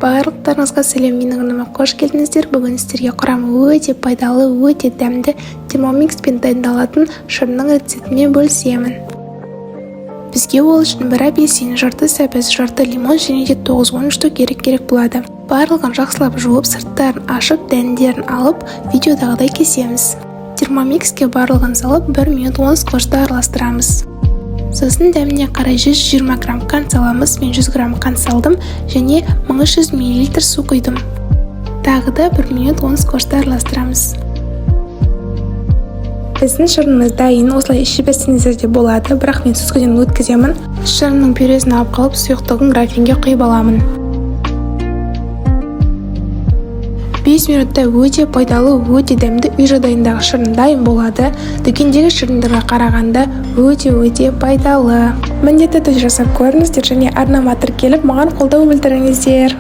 Барлықтарыңызға сәлем, менің арнама қош келдіңіздер. Бүгін сіздерге құрамы өте пайдалы, өте дәмді термомикспен дайындалатын шырынның рецептімен бөлісемін. Бізге ол үшін бір апельсин, жарты сәбіз, жарты лимон және де 9-10 штук керек болады. Барлығын жақсылап жуып, сырттарын ашып, дәндерін алып, видеодағыдай кесеміз. Термомикске барлығын салып 1 минут 10 скотчты араластырамыз. Сосын дәміне қарай 120 грамм қант саламыз. Мен 100 грамм қант салдым және 1300 мл су құйдым. Тағы да 1 минут 10 скотчты араластырамыз. Біздің шырынымыз дайын, осылай ішіп берсеңіздер де болады, бірақ мен сүзгіден өткіземін. Шырынның пюресін алып қалып, сұйықтығын графинге құйып аламын. 5 минутта өте пайдалы, өте дәмді үй жағдайындағы шырын дайын болады. Дүкендегі шырындарға қарағанда өте пайдалы. Міндетті түрде жасап көріңіздер және арнама тіркеліп маған қолдау білдіріңіздер.